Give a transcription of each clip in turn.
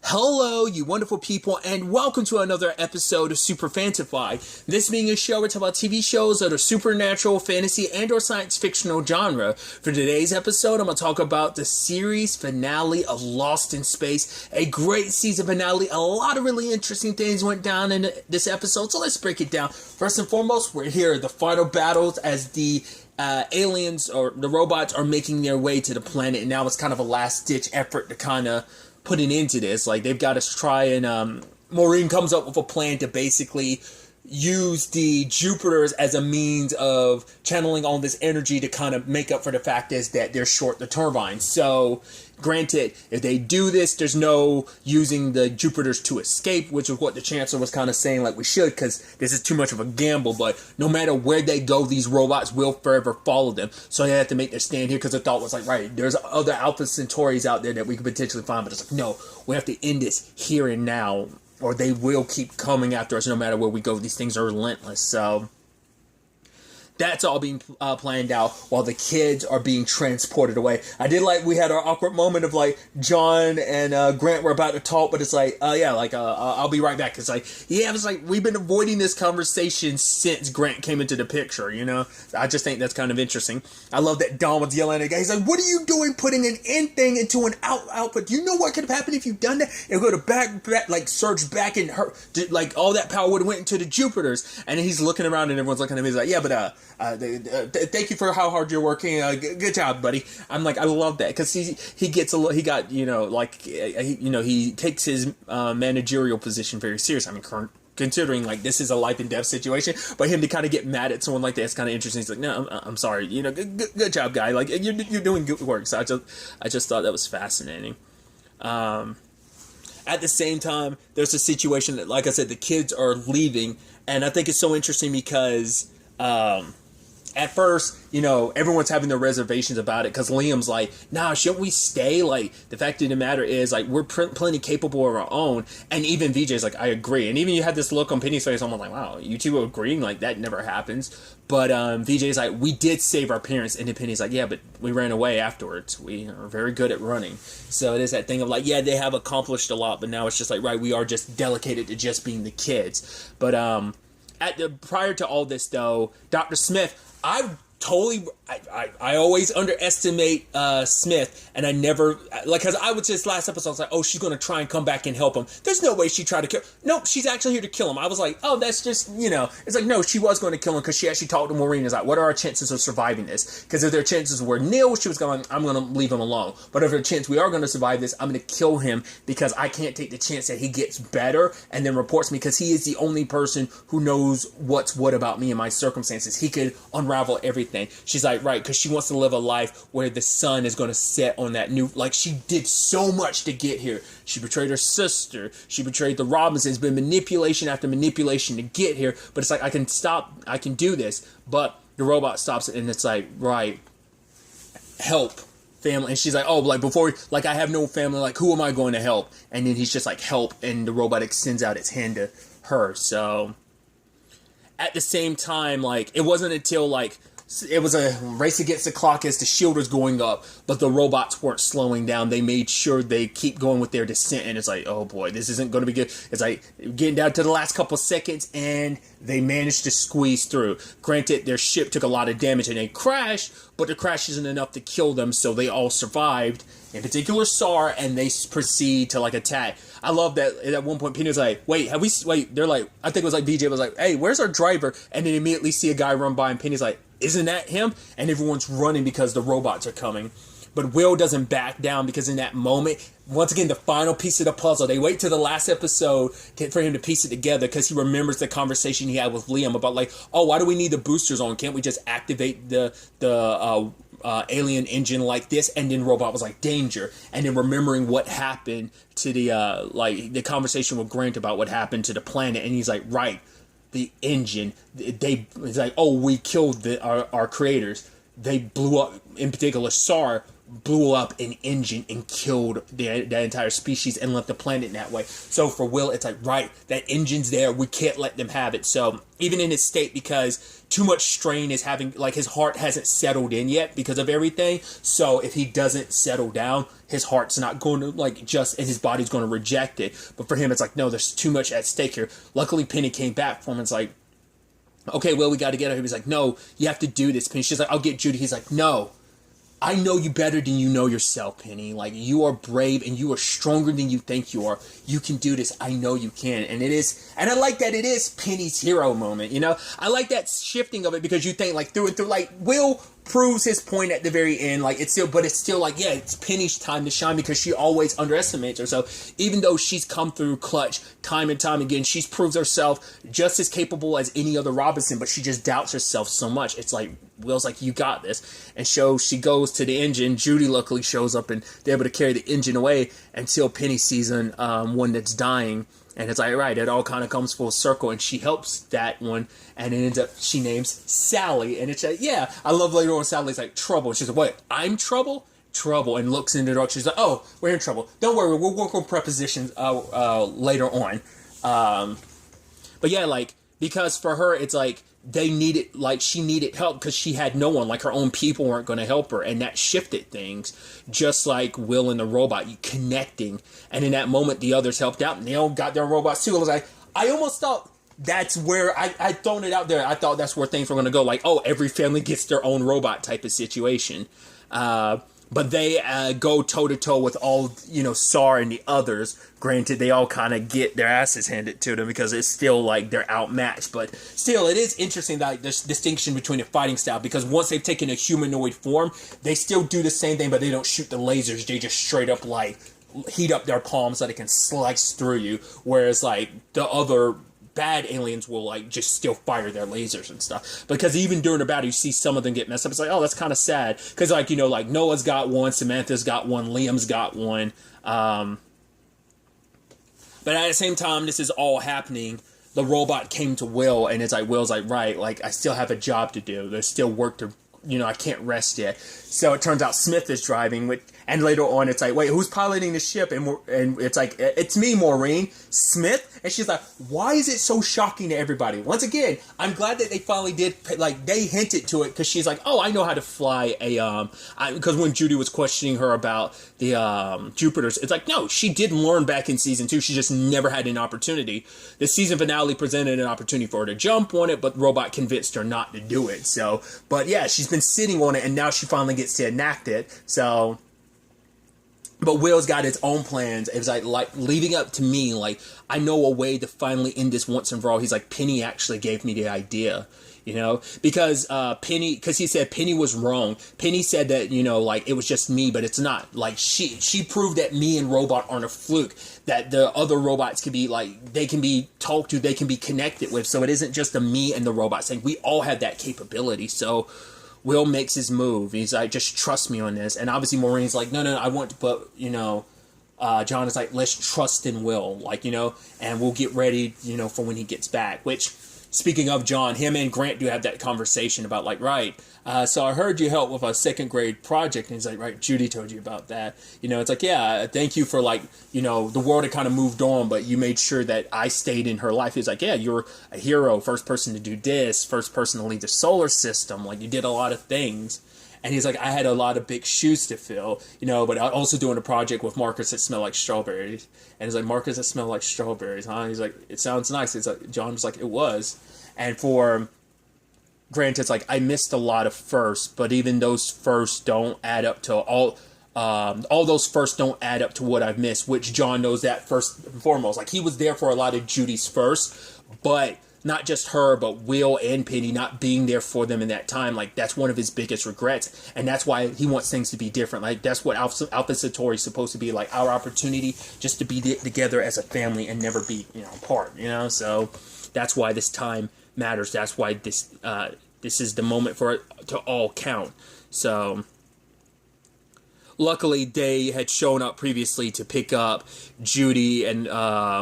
Hello, you wonderful people, and welcome to another episode of Super-Fanta-Fi. This being a show where we talk about TV shows that are supernatural, fantasy, and or science fictional genre. For today's episode, I'm going to talk about the series finale of Lost in Space. A great season finale. A lot of really interesting things went down in this episode, so let's break it down. First and foremost, we're here, the final battles as the aliens or the robots are making their way to the planet, and now it's kind of a last-ditch effort to kind of put an end to this. Like, they've got to try and Maureen comes up with a plan to basically use the Jupiters as a means of channeling all this energy to kind of make up for the fact is that they're short the turbines. So granted, if they do this, there's no using the Jupiters to escape, which is what the Chancellor was kind of saying, like, we should, because this is too much of a gamble. But no matter where they go, these robots will forever follow them. So they have to make their stand here, because the thought was like, right, there's other Alpha Centauris out there that we could potentially find, but it's like, no, we have to end this here and now, or they will keep coming after us no matter where we go. These things are relentless. So that's all being planned out while the kids are being transported away. I did like we had our awkward moment of like John and Grant were about to talk, but it's like, I'll be right back. It's like, yeah, it's like we've been avoiding this conversation since Grant came into the picture, you know? I just think that's kind of interesting. I love that Don was yelling at the guy. He's like, what are you doing putting an in thing into an output? Do you know what could have happened if you'd done that? It would have back, like surged back and hurt, like all that power would have went into the Jupiters. And he's looking around and everyone's looking at him. He's like, yeah, but thank you for how hard you're working. Good job, buddy. I'm like, I love that because he gets he got, you know, like, he takes his managerial position very serious. I mean, considering like this is a life and death situation, but him to kind of get mad at someone like that is kind of interesting. He's like, no, I'm sorry, you know, good job, guy. Like you're doing good work. So I just thought that was fascinating. At the same time, there's a situation that, like I said, the kids are leaving, and I think it's so interesting because at first, you know, everyone's having their reservations about it because Liam's like, nah, shouldn't we stay? Like, the fact of the matter is, like, we're plenty capable of our own. And even VJ's like, I agree. And even you had this look on Penny's face, I'm like, wow, you two are agreeing? Like, that never happens. But VJ's like, we did save our parents. And then Penny's like, yeah, but we ran away afterwards. We are very good at running. So it is that thing of like, yeah, they have accomplished a lot, but now it's just like, right, we are just delegated to just being the kids. But prior to all this, though, Dr. Smith, I always underestimate Smith, and I never, like, because I would say this last episode, I was like, oh, she's going to try and come back and help him. There's no way she tried to kill him. Nope, she's actually here to kill him. I was like, oh, that's just, you know, it's like, no, she was going to kill him because she actually talked to Maureen. Is like, what are our chances of surviving this? Because if their chances were nil, she was going, I'm going to leave him alone. But if there's a chance we are going to survive this, I'm going to kill him because I can't take the chance that he gets better and then reports me, because he is the only person who knows what's what about me and my circumstances. He could unravel everything. She's like, right, because she wants to live a life where the sun is going to set on that new, like, she did so much to get here. She betrayed her sister. She betrayed the Robinsons. It's been manipulation after manipulation to get here. But it's like, I can do this. But the robot stops it, and it's like, right, help family. And she's like, oh, like, before, like, I have no family. Like, who am I going to help? And then he's just like, help. And the robot extends out its hand to her. So at the same time, like, it wasn't until, like, it was a race against the clock as the shield was going up, but the robots weren't slowing down. They made sure they keep going with their descent, and it's like, oh boy, this isn't going to be good. It's like getting down to the last couple seconds, and they managed to squeeze through. Granted, their ship took a lot of damage and they crashed, but the crash isn't enough to kill them, so they all survived. In particular, SAR, and they proceed to like attack. I love that at one point Penny was like, wait, they're like, I think it was like BJ was like, hey, where's our driver? And then immediately see a guy run by, and Penny's like, isn't that him? And everyone's running because the robots are coming. But Will doesn't back down, because in that moment, once again, the final piece of the puzzle, they wait till the last episode for him to piece it together, because he remembers the conversation he had with Liam about like, oh, why do we need the boosters on? Can't we just activate the alien engine like this? And then Robot was like, danger. And then remembering what happened to the conversation with Grant about what happened to the planet. And he's like, right, the engine, it's like, oh, we killed our creators. They blew up, in particular SAR blew up an engine and killed the entire species and left the planet in that way. So for Will, it's like, right, that engine's there. We can't let them have it. So even in his state, because too much strain is having, like, his heart hasn't settled in yet because of everything. So if he doesn't settle down, his heart's not going to, like, just, and his body's going to reject it. But for him, it's like, no, there's too much at stake here. Luckily, Penny came back for him. It's like, okay, Will, we got to get her. He's like, no, you have to do this, Penny. She's like, I'll get Judy. He's like, no. I know you better than you know yourself, Penny. Like, you are brave and you are stronger than you think you are. You can do this. I know you can. And it is, and I like that it is Penny's hero moment, you know? I like that shifting of it because you think, like, through and through, like, Will proves his point at the very end. Like, it's still, but it's still like, yeah, it's Penny's time to shine because she always underestimates her. So even though she's come through clutch time and time again, she's proves herself just as capable as any other Robinson, but she just doubts herself so much. It's like, Will's like, you got this. And so she goes to the engine. Judy luckily shows up and they're able to carry the engine away until Penny sees one that's dying. And it's like, right, it all kind of comes full circle. And she helps that one. And it ends up, she names Sally. And it's like, yeah, I love later on Sally's like, trouble. She's like, what, I'm trouble? Trouble. And looks in the dark. She's like, oh, we're in trouble. Don't worry, we'll work on prepositions later on. But yeah, like, because for her, it's like, they needed, like, she needed help because she had no one, like her own people weren't going to help her, and that shifted things, just like Will and the robot, you connecting, and in that moment the others helped out and they all got their robots too. I was like, I almost thought that's where I thrown it out there. I thought that's where things were going to go, like, oh, every family gets their own robot type of situation. But they go toe-to-toe with all, you know, SAR and the others. Granted, they all kind of get their asses handed to them because it's still, like, they're outmatched. But still, it is interesting, that this distinction between the fighting style. Because once they've taken a humanoid form, they still do the same thing, but they don't shoot the lasers. They just straight up, like, heat up their palms so they can slice through you. Whereas, like, the other bad aliens will, like, just still fire their lasers and stuff. Because even during the battle, you see some of them get messed up. It's like, oh, that's kind of sad. Because, like, you know, like, Noah's got one, Samantha's got one, Liam's got one. But at the same time, this is all happening. The robot came to Will, and it's like, Will's like, right, like, I still have a job to do. There's still work to, you know, I can't rest yet. So it turns out Smith is driving, and later on it's like, wait, who's piloting the ship? And it's like, it's me, Maureen. Smith? And she's like, why is it so shocking to everybody? Once again, I'm glad that they finally did, like, they hinted to it, because she's like, oh, I know how to fly a, because when Judy was questioning her about the Jupiters, it's like, no, she did learn back in season 2, she just never had an opportunity. The season finale presented an opportunity for her to jump on it, but Robot convinced her not to do it. So, but yeah, she's been sitting on it, and now she finally gets to enact it. So, but Will's got his own plans. It's like leading up to me, like, I know a way to finally end this once and for all. He's like, Penny actually gave me the idea, you know, because because he said Penny was wrong. Penny said that, you know, like, it was just me, but it's not. Like, she proved that me and Robot aren't a fluke, that the other robots can be, like, they can be talked to, they can be connected with. So it isn't just a me and the robot thing. We all have that capability. So Will makes his move. He's like, just trust me on this. And obviously Maureen's like, no, I want to put, you know, John is like, let's trust in Will, like, you know, and we'll get ready, you know, for when he gets back. Which, speaking of John, him and Grant do have that conversation about, like, right, so I heard you helped with a second grade project. And he's like, right, Judy told you about that. You know, it's like, yeah, thank you for, like, you know, the world had kind of moved on, but you made sure that I stayed in her life. He's like, yeah, you're a hero, first person to do this, first person to lead the solar system. Like, you did a lot of things. And he's like, I had a lot of big shoes to fill, you know, but I'm also doing a project with markers that smell like strawberries. And he's like, markers that smell like strawberries, huh? And he's like, it sounds nice. It's like, John was like, it was. And for Grant, it's like, I missed a lot of firsts, but even those firsts don't add up to all those firsts don't add up to what I've missed, which John knows that first and foremost. Like, he was there for a lot of Judy's firsts, but not just her, but Will and Penny not being there for them in that time. Like, that's one of his biggest regrets. And that's why he wants things to be different. Like, that's what Alpha Centauri is supposed to be, like, our opportunity just to be together as a family and never be, you know, apart, you know? So that's why this time matters. That's why this is the moment for it to all count. So luckily they had shown up previously to pick up Judy and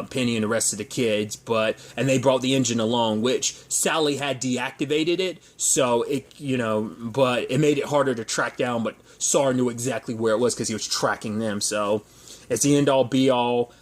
Penny and the rest of the kids, and they brought the engine along, which Sally had deactivated it, so but it made it harder to track down, but Sar knew exactly where it was because he was tracking them, so it's the end all be all.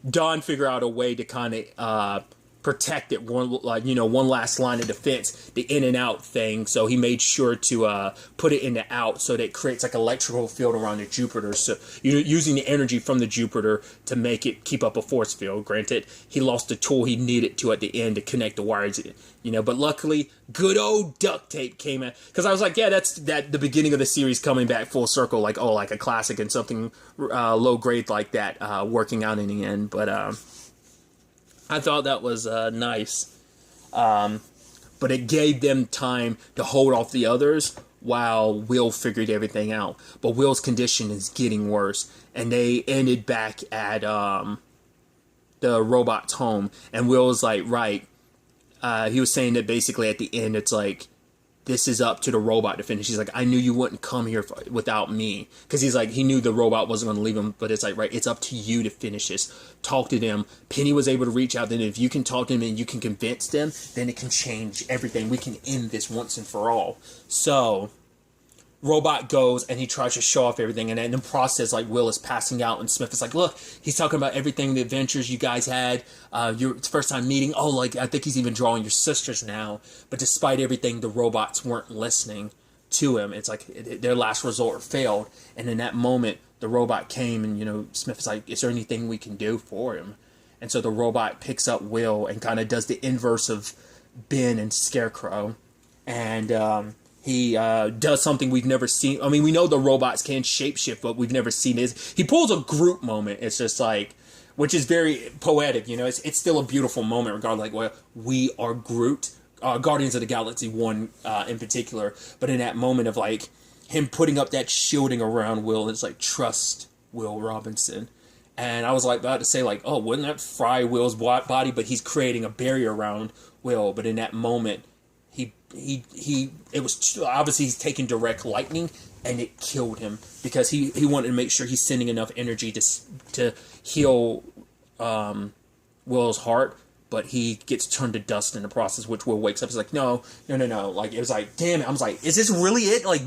Don figured out a way to kind of protect it, one last line of defense, the in and out thing. So he made sure to put it in the out, so that it creates like electrical field around the Jupiter. So you're using the energy from the Jupiter to make it keep up a force field. Granted, he lost the tool he needed to at the end to connect the wires, but luckily good old duct tape came in, because I was like, yeah, that's the beginning of the series coming back full circle, like a classic and something low grade like that working out in the end. But I thought that was nice. But it gave them time to hold off the others while Will figured everything out. But Will's condition is getting worse. And they ended back at the robot's home. And Will's like, right. He was saying that basically at the end, it's like, this is up to the robot to finish. He's like, I knew you wouldn't come here without me. Because he's like, he knew the robot wasn't going to leave him. But it's like, right, it's up to you to finish this. Talk to them. Penny was able to reach out. Then if you can talk to them and you can convince them, then it can change everything. We can end this once and for all. So Robot goes and he tries to show off everything, and in the process, like, Will is passing out, and Smith is like, look, he's talking about everything, the adventures you guys had, your first time meeting, I think he's even drawing your sisters now. But despite everything, the robots weren't listening to him. It's like their last resort failed, and in that moment, the robot came, and Smith is like, is there anything we can do for him? And so the robot picks up Will and kind of does the inverse of Ben and Scarecrow, and he does something we've never seen. I mean, we know the robots can shapeshift, but we've never seen this. He pulls a Groot moment. It's just like, which is very poetic, It's still a beautiful moment, regardless. Like, well, we are Groot, Guardians of the Galaxy 1 in particular. But in that moment of, like, him putting up that shielding around Will, it's like, trust Will Robinson. And I was like about to say, like, oh, wouldn't that fry Will's body? But he's creating a barrier around Will. But in that moment, it was obviously he's taking direct lightning, and it killed him, because he wanted to make sure he's sending enough energy to heal Will's heart, but he gets turned to dust in the process, which Will wakes up. He's like, no. Like, it was like, damn it. I was like, is this really it? Like,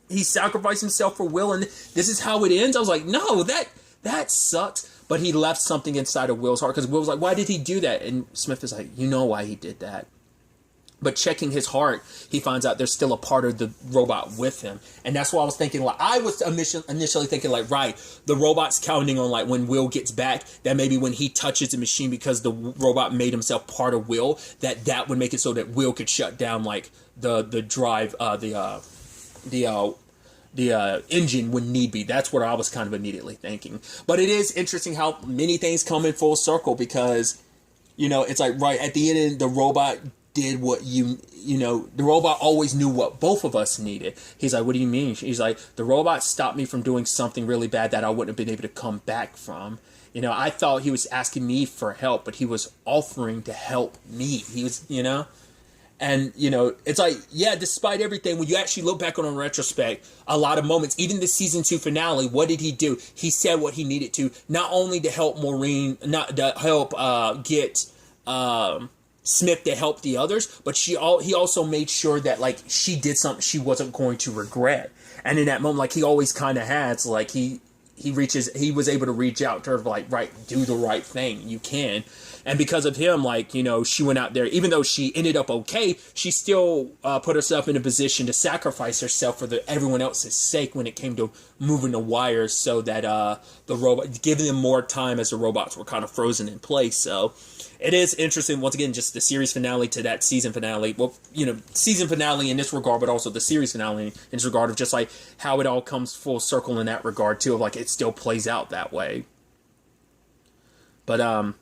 he sacrificed himself for Will, and this is how it ends? I was like, no, that sucked. But he left something inside of Will's heart, because Will was like, why did he do that? And Smith is like, you know why he did that. But checking his heart, he finds out there's still a part of the robot with him. And that's why I was thinking, like, I was initially thinking, like, right, the robot's counting on, like, when Will gets back, that maybe when he touches the machine, because the robot made himself part of Will, that would make it so that Will could shut down, like, the drive, the engine when need be. That's what I was kind of immediately thinking. But it is interesting how many things come in full circle, because, it's like, right, at the end, the robot did what the robot always knew what both of us needed. He's like, what do you mean? He's like, the robot stopped me from doing something really bad that I wouldn't have been able to come back from. I thought he was asking me for help, but he was offering to help me. He was, and, it's like, yeah, despite everything, when you actually look back on it in retrospect, a lot of moments, even the season 2 finale, what did he do? He said what he needed to, not only to help Maureen, not to help get Smith to help the others, but he also made sure that, like, she did something she wasn't going to regret. And in that moment, like, he always kind of has, like, he was able to reach out to her, like, right, do the right thing, you can. And because of him, like, she went out there, even though she ended up okay, she still put herself in a position to sacrifice herself for everyone else's sake when it came to moving the wires, so that the robot, giving them more time as the robots were kind of frozen in place. So it is interesting, once again, just the series finale to that season finale. Well, season finale in this regard, but also the series finale in this regard of just, like, how it all comes full circle in that regard, too, of, like, it still plays out that way. But,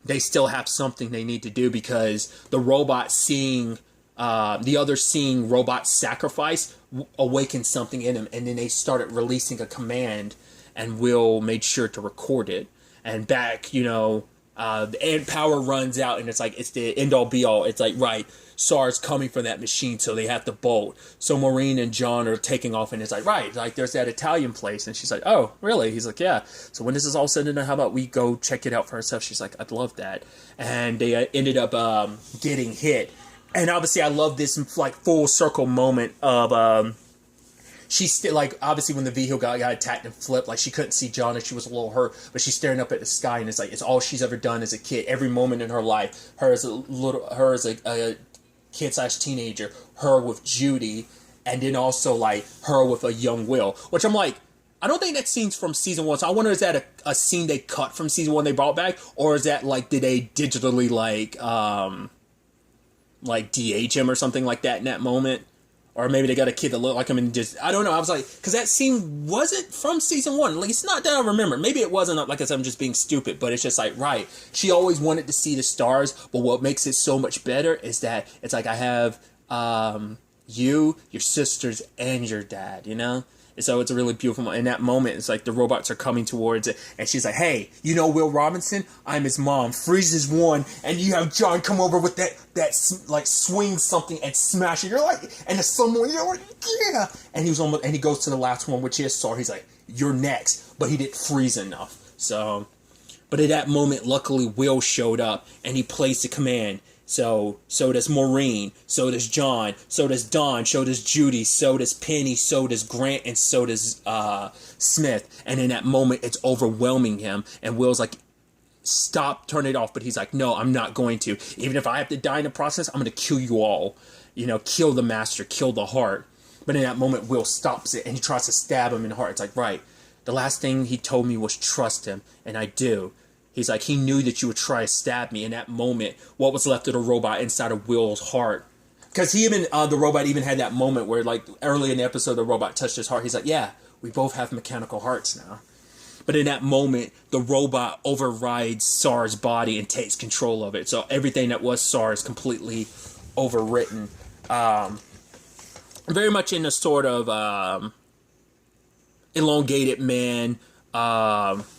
they still have something they need to do, because the robot seeing robot sacrifice awakened something in him, and then they started releasing a command, and Will made sure to record it. And back, and power runs out, and it's like it's the end all be all. It's like, right, SAR's coming for that machine, so they have to bolt. So Maureen and John are taking off, and it's like, right, like there's that Italian place, and she's like, oh, really? He's like, yeah. So when this is all said and done, how about we go check it out for ourselves? She's like, I'd love that. And they ended up getting hit, and obviously I love this like full circle moment of she's still, like, obviously when the vehicle got attacked and flipped, like, she couldn't see John and she was a little hurt, but she's staring up at the sky, and it's like, it's all she's ever done as a kid. Every moment in her life, her as a kid/teenager, her with Judy, and then also, like, her with a young Will, which I'm like, I don't think that scene's from season 1, so I wonder, is that a scene they cut from season 1 they brought back, or is that, like, did they digitally, like, de-age him or something like that in that moment? Or maybe they got a kid that looked like him and just... I don't know. I was like... Because that scene wasn't from season 1. Like, it's not that I remember. Maybe it wasn't, like I said, I'm just being stupid. But it's just like, right. She always wanted to see the stars. But what makes it so much better is that it's like I have you, your sisters, and your dad, you know? And so it's a really beautiful moment. In that moment, it's like the robots are coming towards it. And she's like, hey, you know Will Robinson? I'm his mom. Freezes one. And you have John come over with that like, swing something and smash it. You're like, and there's someone, you're like, yeah. And he goes to the last one, which is SAR. He's like, you're next. But he didn't freeze enough. So, but at that moment, luckily, Will showed up. And he placed the command. So does Maureen, so does John, so does Dawn, so does Judy, so does Penny, so does Grant, and so does Smith. And in that moment, it's overwhelming him. And Will's like, stop, turn it off. But he's like, no, I'm not going to. Even if I have to die in the process, I'm going to kill you all. You know, kill the master, kill the heart. But in that moment, Will stops it, and he tries to stab him in the heart. It's like, right, the last thing he told me was trust him, and I do. He's like, he knew that you would try to stab me. In that moment, what was left of the robot inside of Will's heart? Because the robot even had that moment where, like, early in the episode, the robot touched his heart. He's like, yeah, we both have mechanical hearts now. But in that moment, the robot overrides SAR's body and takes control of it. So everything that was SAR is completely overwritten. Very much in a sort of elongated man and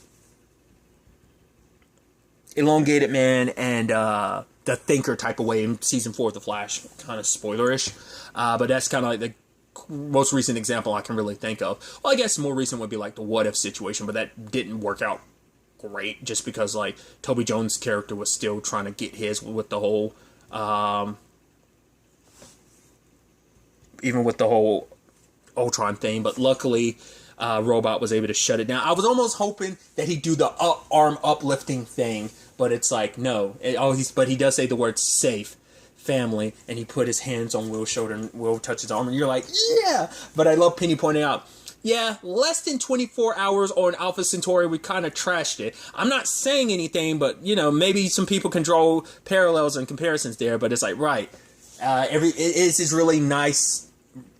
the Thinker type of way in season 4 of The Flash. Kind of spoilerish. But that's kind of like the most recent example I can really think of. Well, I guess more recent would be like the What If situation, but that didn't work out great just because, like, Toby Jones' character was still trying to get his with the whole even with the whole Ultron thing. But luckily, Robot was able to shut it down. I was almost hoping that he'd do the arm uplifting thing, but it's like, no. But he does say the word safe, family, and he put his hands on Will's shoulder, and Will touches his arm, and you're like, yeah! But I love Penny pointing out, yeah, less than 24 hours on Alpha Centauri, we kind of trashed it. I'm not saying anything, but, you know, maybe some people can draw parallels and comparisons there, but it's like, right. It is this really nice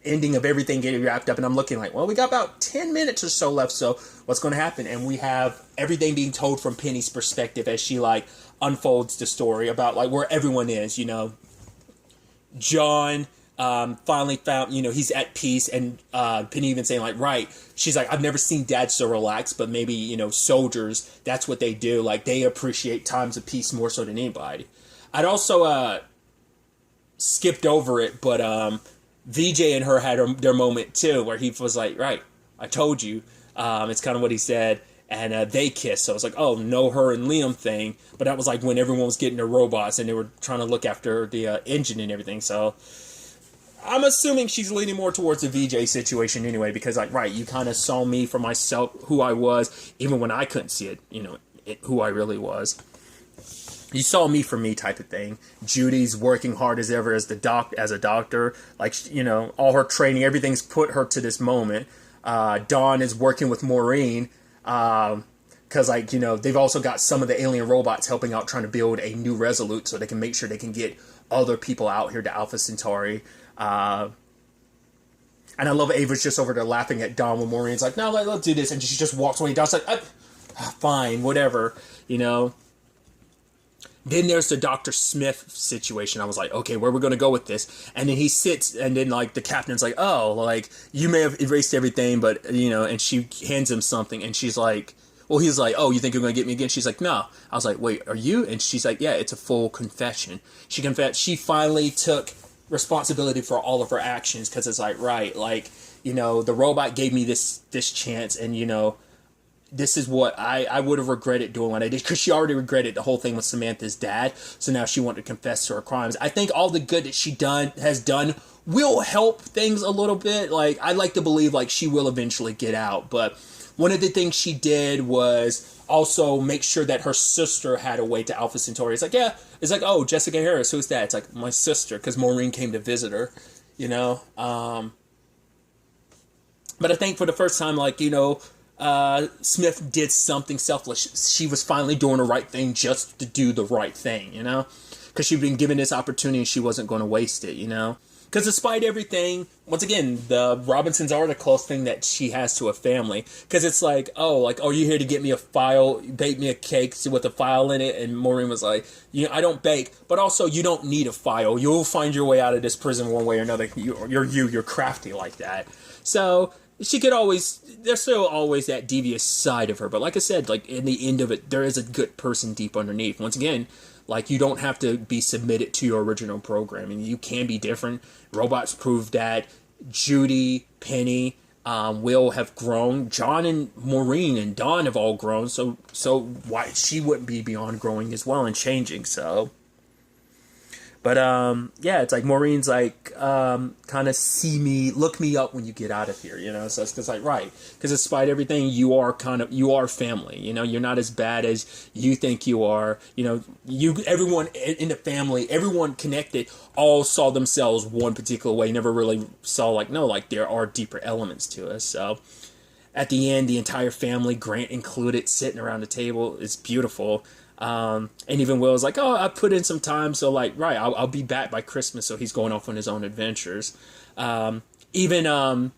ending of everything getting wrapped up, and I'm looking like, well, we got about 10 minutes or so left, so what's going to happen? And we have everything being told from Penny's perspective as she, like, unfolds the story about, like, where everyone is, you know. John finally found, you know, he's at peace, and Penny even saying, like, right, she's like, I've never seen Dad so relaxed, but maybe, you know, soldiers, that's what they do, like, they appreciate times of peace more so than anybody. I'd also skipped over it, but VJ and her had their moment too, where he was like, right, I told you, it's kind of what he said, and they kissed. So I was like, oh, no her and Liam thing. But that was like when everyone was getting their robots and they were trying to look after the engine and everything. So I'm assuming she's leaning more towards the VJ situation anyway, because, like, right, you kind of saw me for myself, who I was, even when I couldn't see it, you know, who I really was. You saw me for me type of thing. Judy's working hard as ever as a doctor. Like, you know, all her training, everything's put her to this moment. Dawn is working with Maureen. Because, like, you know, they've also got some of the alien robots helping out trying to build a new Resolute so they can make sure they can get other people out here to Alpha Centauri. And I love Ava's just over there laughing at Dawn when Maureen's like, no, let's do this. And she just walks away. Dawn's like, fine, whatever, you know. Then there's the Dr. Smith situation. I was like, okay, where are we going to go with this? And then he sits, and then, like, the captain's like, oh, like, you may have erased everything, but, you know, and she hands him something, and she's like, Well, he's like, oh, you think you're going to get me again? She's like, no. I was like, wait, are you? And she's like, yeah, it's a full confession. She confessed. She finally took responsibility for all of her actions, because it's like, right, like, you know, the robot gave me this chance, and, you know, this is what I would have regretted doing what I did, because she already regretted the whole thing with Samantha's dad. So now she wanted to confess to her crimes. I think all the good that she has done will help things a little bit. Like, I like to believe like she will eventually get out. But one of the things she did was also make sure that her sister had a way to Alpha Centauri. It's like, yeah, it's like, oh, Jessica Harris, who's that? It's like, my sister, because Maureen came to visit her, you know. But I think for the first time, like, you know, Smith did something selfless. She was finally doing the right thing just to do the right thing, you know? Because she'd been given this opportunity and she wasn't going to waste it, you know? Because despite everything, once again, the Robinsons are the close thing that she has to a family. Because it's like, oh, you here to get me a file, bake me a cake with a file in it? And Maureen was like, you know, I don't bake, but also you don't need a file. You'll find your way out of this prison one way or another. You're crafty like that. So she could always, there's still always that devious side of her. But like I said, like in the end of it, there is a good person deep underneath. Once again, like, you don't have to be submitted to your original programming. You can be different. Robots prove that. Judy, Penny, Will have grown. John and Maureen and Dawn have all grown. So why she wouldn't be beyond growing as well and changing. So, but yeah, it's like Maureen's like kind of look me up when you get out of here, you know. So it's like, right, because despite everything, you are family, you know. You're not as bad as you think you are, you know. Everyone in the family, everyone connected, all saw themselves one particular way. Never really saw like, no, like there are deeper elements to us. So at the end, the entire family, Grant included, sitting around the table is beautiful. And even Will's like, oh, I put in some time, so like, right, I'll be back by Christmas. So he's going off on his own adventures. Even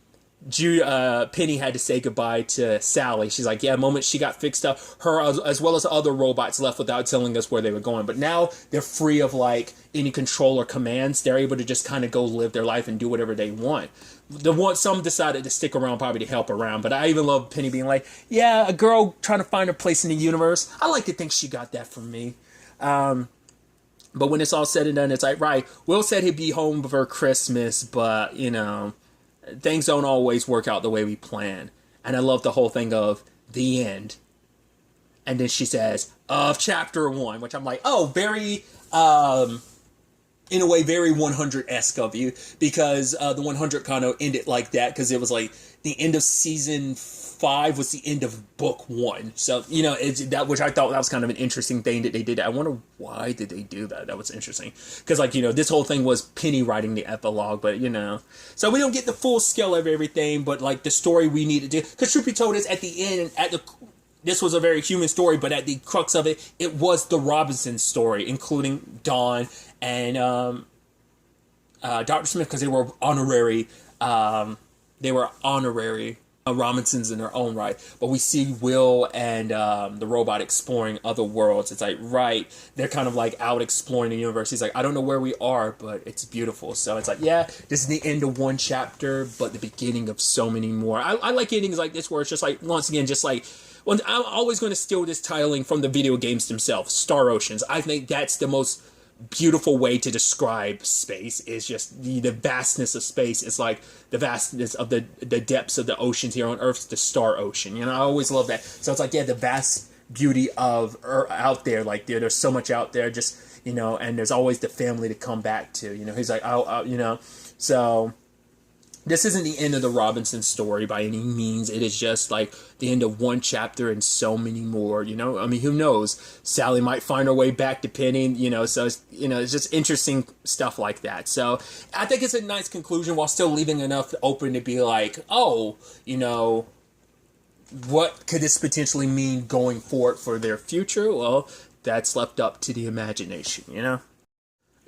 Penny had to say goodbye to Sally. She's like, yeah, the moment she got fixed up, her as well as other robots left without telling us where they were going. But now they're free of like any control or commands. They're able to just kind of go live their life and do whatever they want. Some decided to stick around probably to help around, but I even love Penny being like, yeah, a girl trying to find her place in the universe. I like to think she got that from me. But when it's all said and done, it's like, right, Will said he'd be home for Christmas, but, you know, things don't always work out the way we plan. And I love the whole thing of the end. And then she says, of chapter 1, which I'm like, oh, very, in a way, very 100-esque of you, because the 100 kind of ended like that, because it was like the end of season 5 was the end of book 1. So, you know, which I thought that was kind of an interesting thing that they did. I wonder why did they do that? That was interesting. Because, like, you know, this whole thing was Penny writing the epilogue, but, you know. So we don't get the full scale of everything, but, like, the story we needed to do. Because Troopy told us at the end, this was a very human story, but at the crux of it, it was the Robinson story, including Dawn and Dr. Smith, because they were honorary Robinsons in their own right. But we see Will and the robot exploring other worlds. It's like, right, they're kind of like out exploring the universe. He's like, I don't know where we are, but it's beautiful. So it's like, yeah, this is the end of one chapter, but the beginning of so many more. I like endings like this where it's just like, once again, just like, well, I'm always going to steal this titling from the video games themselves, Star Oceans. I think that's the most beautiful way to describe space, is just the vastness of space. It's like the vastness of the depths of the oceans here on Earth, the Star Ocean. You know, I always love that. So it's like, yeah, the vast beauty of out there. Like, there's so much out there, just, you know, and there's always the family to come back to. You know, he's like, you know, so this isn't the end of the Robinson story by any means. It is just like the end of one chapter and so many more, you know. I mean, who knows? Sally might find her way back to Penny, you know, so it's, you know, it's just interesting stuff like that. So I think it's a nice conclusion while still leaving enough open to be like, oh, you know, what could this potentially mean going forward for their future? Well, that's left up to the imagination, you know.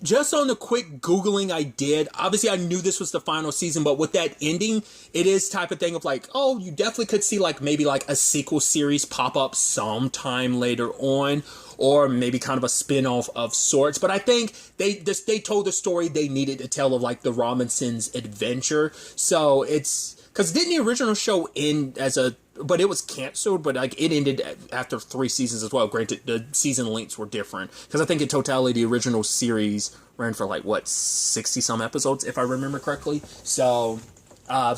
Just on the quick Googling I did, obviously I knew this was the final season, but with that ending, it is type of thing of like, oh, you definitely could see like maybe like a sequel series pop up sometime later on, or maybe kind of a spin-off of sorts. But I think they told the story they needed to tell of like the Robinsons' adventure. So it's, because didn't the original show end as a but it was canceled, but like it ended after 3 seasons as well. Granted, the season lengths were different because I think in totality the original series ran for like what 60 some episodes if I remember correctly. So I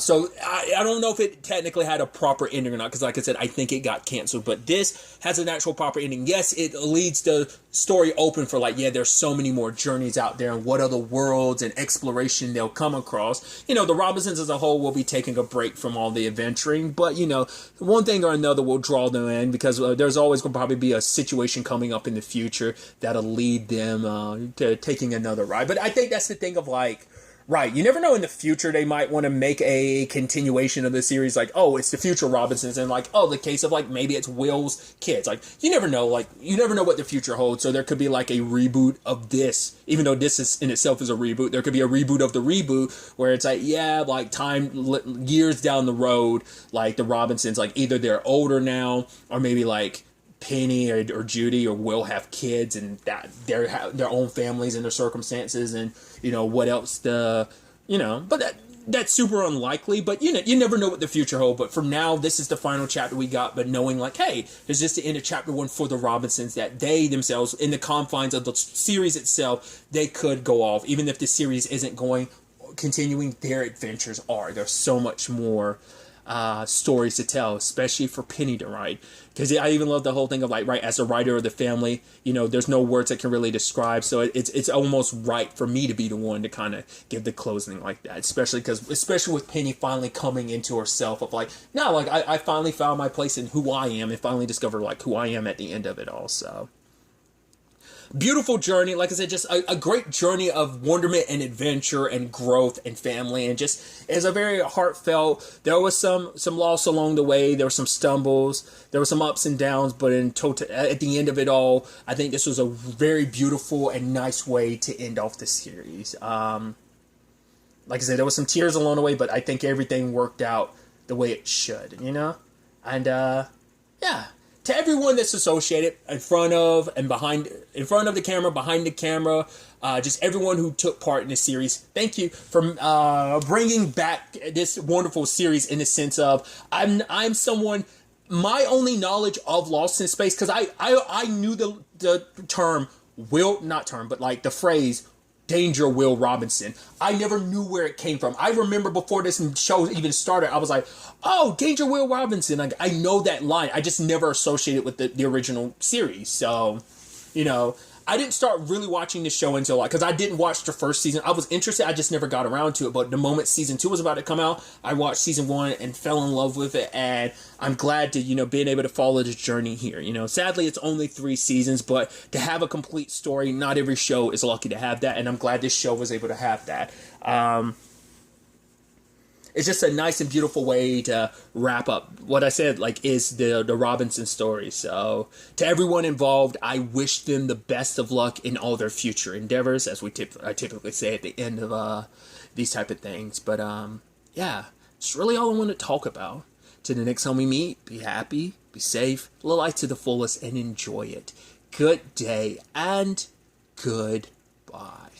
don't know if it technically had a proper ending or not, because like I said, I think it got canceled, but this has an actual proper ending. Yes, it leaves the story open for like, yeah, there's so many more journeys out there and what other worlds and exploration they'll come across. You know, the Robinsons as a whole will be taking a break from all the adventuring, but you know, one thing or another will draw them in, because there's always going to probably be a situation coming up in the future that'll lead them to taking another ride. But I think that's the thing of like, right, you never know in the future they might want to make a continuation of the series, like, oh, it's the future Robinsons, and like, oh, the case of like maybe it's Will's kids. Like, you never know what the future holds. So there could be like a reboot of this, even though this is in itself is a reboot. There could be a reboot of the reboot where it's like, yeah, like years down the road, like the Robinsons, like either they're older now or maybe like Penny or Judy or Will have kids, and that they have their own families and their circumstances, and you know what else but that's super unlikely. But you never know what the future holds. But for now, this is the final chapter we got. But knowing like, hey, there's just the end of chapter 1 for the Robinsons, that they themselves, in the confines of the series itself, they could go off, even if the series isn't continuing. Their adventures are. There's so much more stories to tell, especially for Penny to write. Because I even love the whole thing of like, right, as a writer of the family, you know, there's no words that can really describe. So it's almost right for me to be the one to kind of give the closing like that, especially with Penny finally coming into herself of like, no, like I finally found my place in who I am, and finally discovered like who I am at the end of it all. So beautiful journey, like I said, just a great journey of wonderment and adventure and growth and family, and just is a very heartfelt. There was some loss along the way, there were some stumbles, there were some ups and downs, but at the end of it all, I think this was a very beautiful and nice way to end off the series. Like I said, there was some tears along the way, but I think everything worked out the way it should, you know? And yeah. To everyone that's associated in front of the camera, behind the camera, just everyone who took part in this series, thank you for bringing back this wonderful series in the sense of I'm someone, my only knowledge of Lost in Space, because I knew the term, but like the phrase, Danger Will Robinson. I never knew where it came from. I remember before this show even started, I was like, oh, Danger Will Robinson. Like, I know that line. I just never associated with the original series. So, you know, I didn't start really watching the show until because I didn't watch the first season. I was interested. I just never got around to it. But the moment season 2 was about to come out, I watched season 1 and fell in love with it. And I'm glad to, being able to follow this journey here. Sadly, it's only 3 seasons, but to have a complete story, not every show is lucky to have that. And I'm glad this show was able to have that. It's just a nice and beautiful way to wrap up what I said, is the Robinson story. So to everyone involved, I wish them the best of luck in all their future endeavors, as I typically say at the end of these type of things. But yeah, it's really all I want to talk about. To the next time we meet, be happy, be safe, live life to the fullest, and enjoy it. Good day and goodbye.